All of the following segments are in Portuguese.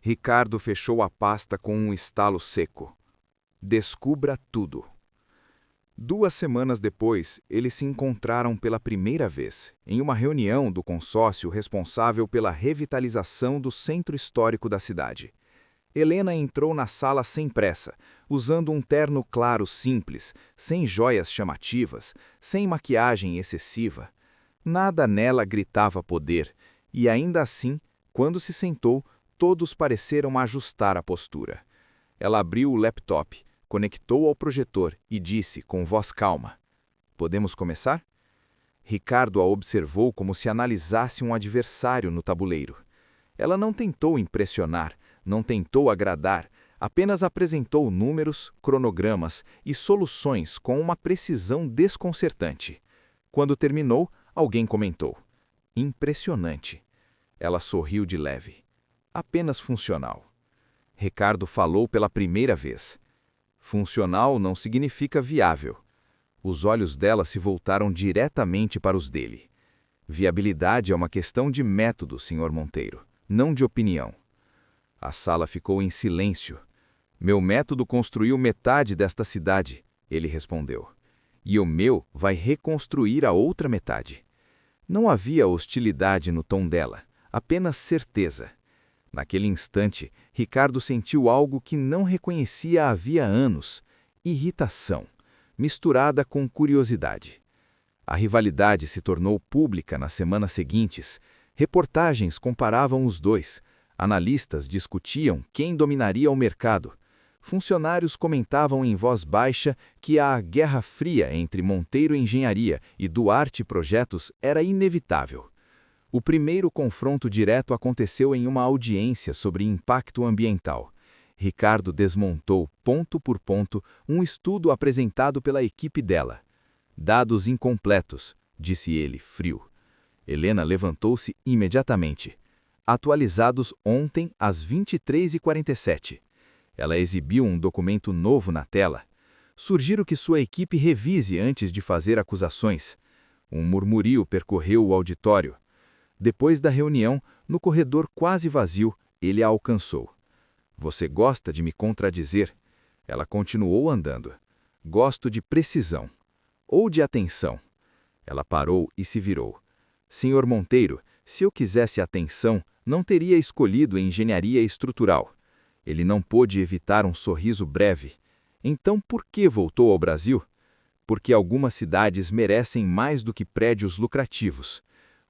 Ricardo fechou a pasta com um estalo seco. Descubra tudo. 2 semanas depois, eles se encontraram pela primeira vez, em uma reunião do consórcio responsável pela revitalização do centro histórico da cidade. Helena entrou na sala sem pressa, usando um terno claro simples, sem joias chamativas, sem maquiagem excessiva. Nada nela gritava poder, e ainda assim, quando se sentou, todos pareceram ajustar a postura. Ela abriu o laptop, conectou ao projetor e disse com voz calma: "Podemos começar?" Ricardo a observou como se analisasse um adversário no tabuleiro. Ela não tentou impressionar, não tentou agradar, apenas apresentou números, cronogramas e soluções com uma precisão desconcertante. Quando terminou, alguém comentou: "Impressionante." Ela sorriu de leve. "Apenas funcional." Ricardo falou pela primeira vez. "Funcional não significa viável." Os olhos dela se voltaram diretamente para os dele. "Viabilidade é uma questão de método, Sr. Monteiro, não de opinião." A sala ficou em silêncio. "Meu método construiu metade desta cidade," ele respondeu. "E o meu vai reconstruir a outra metade." Não havia hostilidade no tom dela, apenas certeza. Naquele instante, Ricardo sentiu algo que não reconhecia havia anos: irritação, misturada com curiosidade. A rivalidade se tornou pública nas semanas seguintes. Reportagens comparavam os dois. Analistas discutiam quem dominaria o mercado. Funcionários comentavam em voz baixa que a Guerra Fria entre Monteiro Engenharia e Duarte Projetos era inevitável. O primeiro confronto direto aconteceu em uma audiência sobre impacto ambiental. Ricardo desmontou, ponto por ponto, um estudo apresentado pela equipe dela. "Dados incompletos", disse ele, frio. Helena levantou-se imediatamente. "Atualizados ontem às 23h47. Ela exibiu um documento novo na tela. "Sugiro que sua equipe revise antes de fazer acusações." Um murmurio percorreu o auditório. Depois da reunião, no corredor quase vazio, ele a alcançou. "Você gosta de me contradizer?" Ela continuou andando. "Gosto de precisão. Ou de atenção." Ela parou e se virou. "Senhor Monteiro, se eu quisesse atenção, não teria escolhido engenharia estrutural." Ele não pôde evitar um sorriso breve. "Então por que voltou ao Brasil?" "Porque algumas cidades merecem mais do que prédios lucrativos."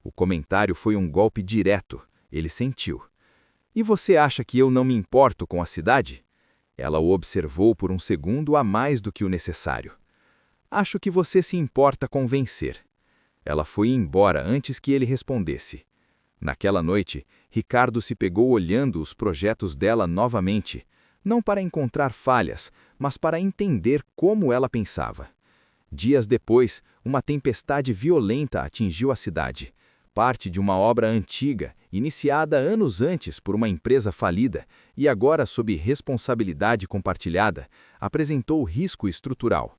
O comentário foi um golpe direto. Ele sentiu. "E você acha que eu não me importo com a cidade?" Ela o observou por um segundo a mais do que o necessário. "Acho que você se importa com vencer." Ela foi embora antes que ele respondesse. Naquela noite, Ricardo se pegou olhando os projetos dela novamente, não para encontrar falhas, mas para entender como ela pensava. Dias depois, uma tempestade violenta atingiu a cidade. Parte de uma obra antiga, iniciada anos antes por uma empresa falida e agora sob responsabilidade compartilhada, apresentou risco estrutural.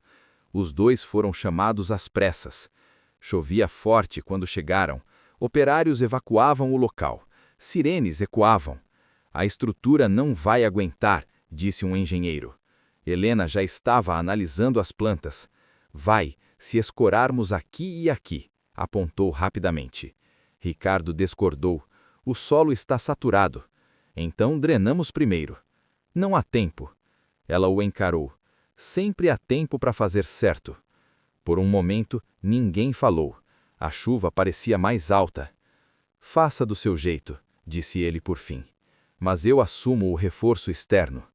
Os dois foram chamados às pressas. Chovia forte quando chegaram. Operários evacuavam o local. Sirenes ecoavam. "A estrutura não vai aguentar", disse um engenheiro. Helena já estava analisando as plantas. "Vai, se escorarmos aqui e aqui", apontou rapidamente. Ricardo discordou. "O solo está saturado." "Então drenamos primeiro." "Não há tempo." Ela o encarou. "Sempre há tempo para fazer certo." Por um momento, ninguém falou. A chuva parecia mais alta. "Faça do seu jeito", disse ele por fim. "Mas eu assumo o reforço externo."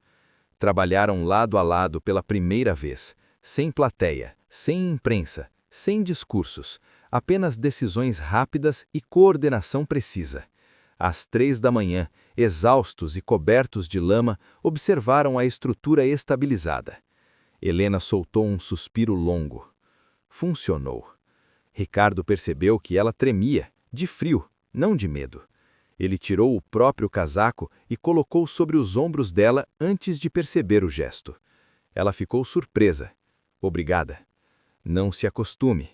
Trabalharam lado a lado pela primeira vez, sem plateia, sem imprensa, sem discursos, apenas decisões rápidas e coordenação precisa. Às 3 da manhã, exaustos e cobertos de lama, observaram a estrutura estabilizada. Helena soltou um suspiro longo. Funcionou. Ricardo percebeu que ela tremia, de frio, não de medo. Ele tirou o próprio casaco e colocou sobre os ombros dela antes de perceber o gesto. Ela ficou surpresa. "Obrigada." "Não se acostume."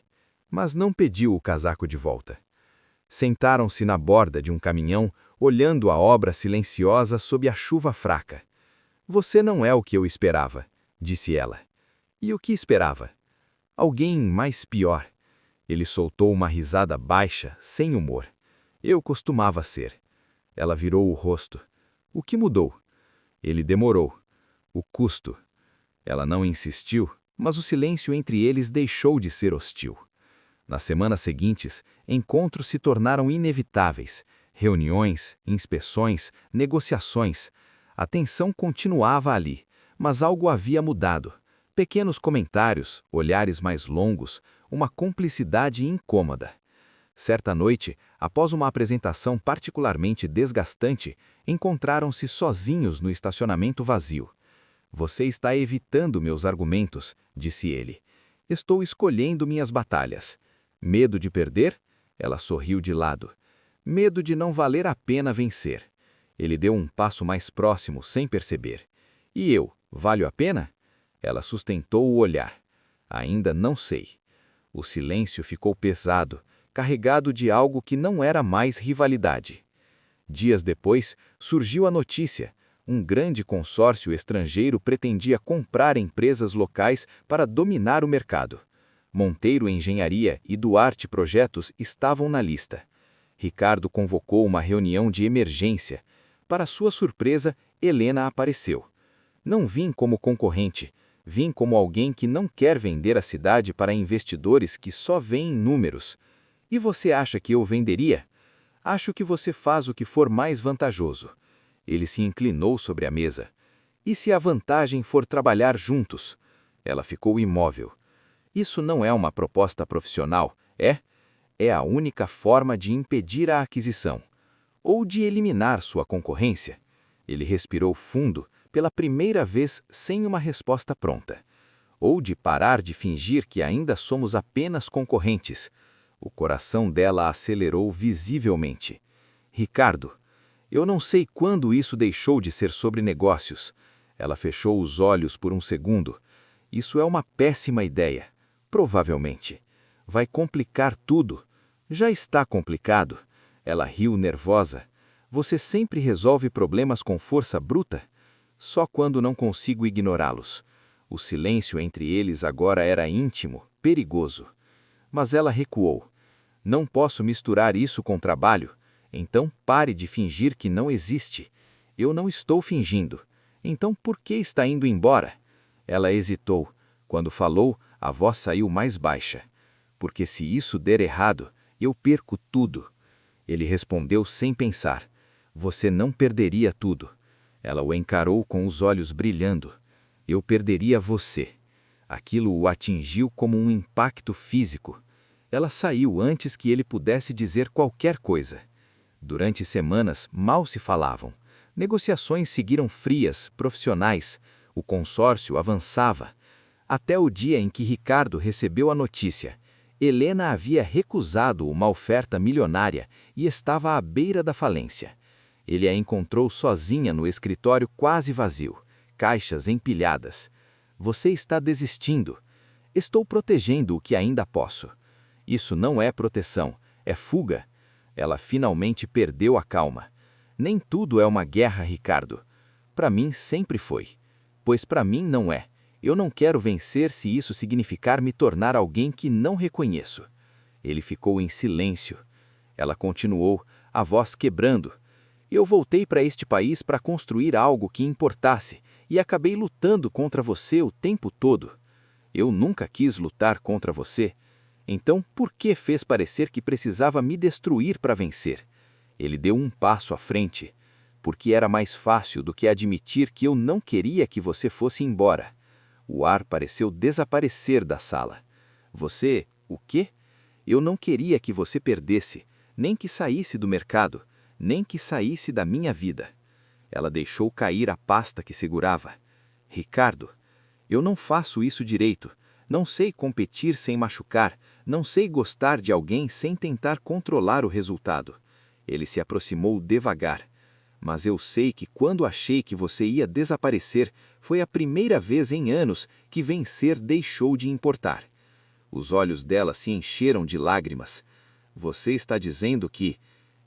Mas não pediu o casaco de volta. Sentaram-se na borda de um caminhão, olhando a obra silenciosa sob a chuva fraca. Você não é o que eu esperava, disse ela. E o que esperava? Alguém mais pior. Ele soltou uma risada baixa, sem humor. Eu costumava ser. Ela virou o rosto. O que mudou? Ele demorou. O custo. Ela não insistiu, mas o silêncio entre eles deixou de ser hostil. Nas semanas seguintes, encontros se tornaram inevitáveis. Reuniões, inspeções, negociações. A tensão continuava ali, mas algo havia mudado. Pequenos comentários, olhares mais longos, uma cumplicidade incômoda. Certa noite, após uma apresentação particularmente desgastante, encontraram-se sozinhos no estacionamento vazio. Você está evitando meus argumentos, disse ele. Estou escolhendo minhas batalhas. Medo de perder? Ela sorriu de lado. Medo de não valer a pena vencer. Ele deu um passo mais próximo, sem perceber. E eu, valho a pena? Ela sustentou o olhar. Ainda não sei. O silêncio ficou pesado, carregado de algo que não era mais rivalidade. Dias depois, surgiu a notícia. Um grande consórcio estrangeiro pretendia comprar empresas locais para dominar o mercado. Monteiro Engenharia e Duarte Projetos estavam na lista. Ricardo convocou uma reunião de emergência. Para sua surpresa, Helena apareceu. Não vim como concorrente, vim como alguém que não quer vender a cidade para investidores que só veem números. E você acha que eu venderia? Acho que você faz o que for mais vantajoso. Ele se inclinou sobre a mesa. E se a vantagem for trabalhar juntos? Ela ficou imóvel. Isso não é uma proposta profissional, é? É a única forma de impedir a aquisição. Ou de eliminar sua concorrência. Ele respirou fundo, pela primeira vez sem uma resposta pronta. Ou de parar de fingir que ainda somos apenas concorrentes. O coração dela acelerou visivelmente. Ricardo, eu não sei quando isso deixou de ser sobre negócios. Ela fechou os olhos por um segundo. Isso é uma péssima ideia. Provavelmente. Vai complicar tudo. Já está complicado. Ela riu nervosa. Você sempre resolve problemas com força bruta? Só quando não consigo ignorá-los. O silêncio entre eles agora era íntimo, perigoso. Mas ela recuou. Não posso misturar isso com trabalho. Então pare de fingir que não existe. Eu não estou fingindo. Então por que está indo embora? Ela hesitou. Quando falou, a voz saiu mais baixa. Porque se isso der errado, eu perco tudo. Ele respondeu sem pensar. Você não perderia tudo. Ela o encarou com os olhos brilhando. Eu perderia você. Aquilo o atingiu como um impacto físico. Ela saiu antes que ele pudesse dizer qualquer coisa. Durante semanas, mal se falavam. Negociações seguiram frias, profissionais. O consórcio avançava. Até o dia em que Ricardo recebeu a notícia. Helena havia recusado uma oferta milionária e estava à beira da falência. Ele a encontrou sozinha no escritório quase vazio, caixas empilhadas. Você está desistindo. Estou protegendo o que ainda posso. Isso não é proteção, é fuga. Ela finalmente perdeu a calma. Nem tudo é uma guerra, Ricardo. Para mim sempre foi. Pois para mim não é. Eu não quero vencer se isso significar me tornar alguém que não reconheço. Ele ficou em silêncio. Ela continuou, a voz quebrando. Eu voltei para este país para construir algo que importasse e acabei lutando contra você o tempo todo. Eu nunca quis lutar contra você. Então, por que fez parecer que precisava me destruir para vencer? Ele deu um passo à frente. Porque era mais fácil do que admitir que eu não queria que você fosse embora. O ar pareceu desaparecer da sala. Você, o quê? Eu não queria que você perdesse, nem que saísse do mercado, nem que saísse da minha vida. Ela deixou cair a pasta que segurava. Ricardo, eu não faço isso direito. Não sei competir sem machucar, não sei gostar de alguém sem tentar controlar o resultado. Ele se aproximou devagar. Mas eu sei que quando achei que você ia desaparecer, foi a primeira vez em anos que vencer deixou de importar. Os olhos dela se encheram de lágrimas. Você está dizendo que...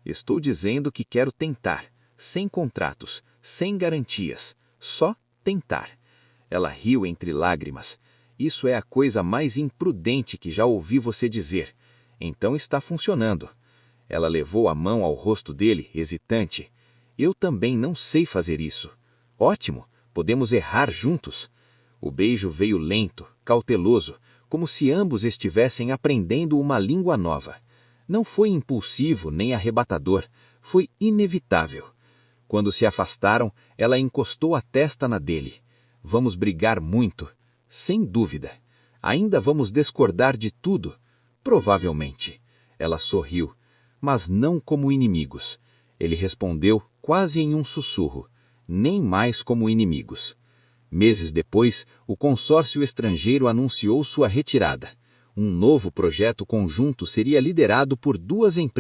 Estou dizendo que quero tentar, sem contratos, sem garantias, só tentar. Ela riu entre lágrimas. Isso é a coisa mais imprudente que já ouvi você dizer. Então está funcionando. Ela levou a mão ao rosto dele, hesitante. Eu também não sei fazer isso. Ótimo, podemos errar juntos. O beijo veio lento, cauteloso, como se ambos estivessem aprendendo uma língua nova. Não foi impulsivo nem arrebatador, foi inevitável. Quando se afastaram, ela encostou a testa na dele. Vamos brigar muito, sem dúvida. Ainda vamos discordar de tudo, provavelmente. Ela sorriu, mas não como inimigos. Ele respondeu quase em um sussurro, nem mais como inimigos. Meses depois, o consórcio estrangeiro anunciou sua retirada. Um novo projeto conjunto seria liderado por duas empresas